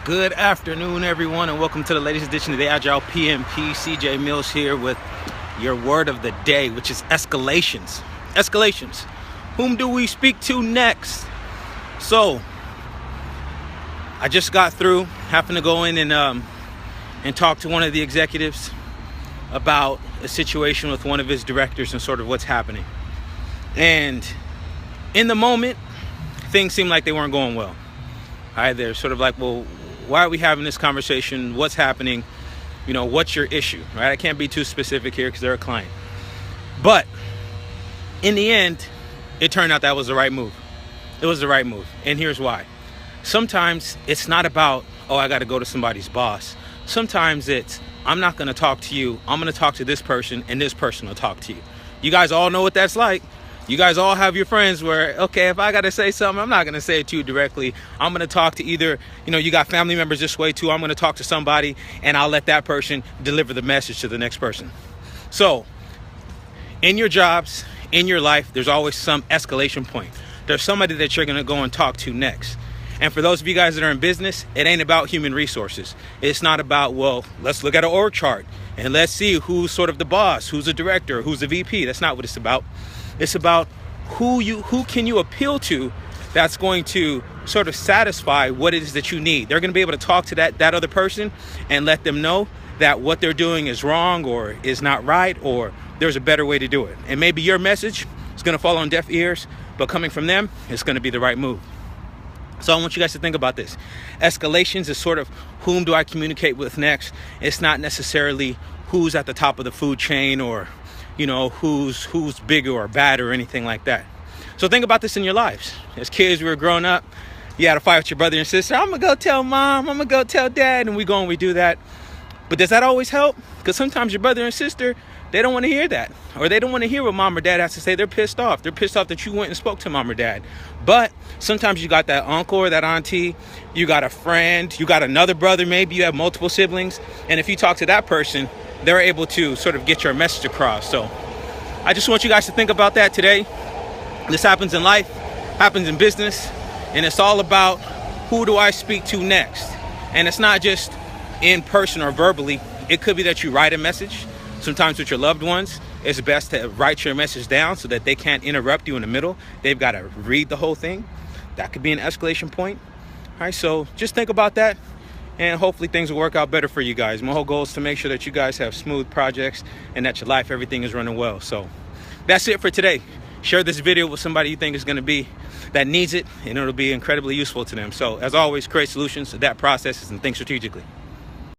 Good afternoon, everyone, and welcome to the latest edition of the Agile PMP. CJ Mills here with your word of the day, which is escalations. Escalations. Whom do we speak to next? So, I just got through having to go in and talk to one of the executives about a situation with one of his directors and sort of what's happening. And in the moment, things seemed like they weren't going well. All right, they're sort of like, well, why are we having this conversation? What's happening? You know, what's your issue? Right? I can't be too specific here because they're a client. But in the end, it turned out that was the right move. It was the right move. And here's why. Sometimes it's not about, oh, I got to go to somebody's boss. Sometimes it's, I'm not going to talk to you. I'm going to talk to this person, and this person will talk to you. You guys all know what that's like. You guys all have your friends where, okay, if I got to say something, I'm not going to say it to you directly. I'm going to talk to either, you got family members this way too. I'm going to talk to somebody and I'll let that person deliver the message to the next person. So in your jobs, in your life, there's always some escalation point. There's somebody that you're going to go and talk to next. And for those of you guys that are in business, it ain't about human resources. It's not about, well, let's look at an org chart and let's see who's sort of the boss, who's the director, who's the VP. That's not what it's about. It's about who can you appeal to that's going to sort of satisfy what it is that you need. They're going to be able to talk to that other person and let them know that what they're doing is wrong or is not right, or there's a better way to do it. And maybe your message is going to fall on deaf ears, but coming from them, it's going to be the right move. So I want you guys to think about this. Escalations is sort of whom do I communicate with next. It's not necessarily who's at the top of the food chain or who's bigger or badder or anything like that. So think about this in your lives. As kids, we were growing up, you had a fight with your brother and sister. I'm gonna go tell mom, I'm gonna go tell dad, and we go and we do that. But does that always help? Because sometimes your brother and sister, they don't want to hear that, or they don't want to hear what mom or dad has to say. They're pissed off. They're pissed off that you went and spoke to mom or dad. But sometimes you got that uncle or that auntie, you got a friend, you got another brother, maybe you have multiple siblings, and if you talk to that person, they're able to sort of get your message across. So I just want you guys to think about that today. This happens in life, happens in business, and it's all about who do I speak to next. And it's not just in person or verbally. It could be that you write a message. Sometimes with your loved ones, it's best to write your message down so that they can't interrupt you in the middle. They've got to read the whole thing. That could be an escalation point. All right, so just think about that. And hopefully things will work out better for you guys. My whole goal is to make sure that you guys have smooth projects and that your life, everything is running well. So that's it for today. Share this video with somebody you think is going to be that needs it, and it'll be incredibly useful to them. So as always, create solutions, adapt processes, and think strategically.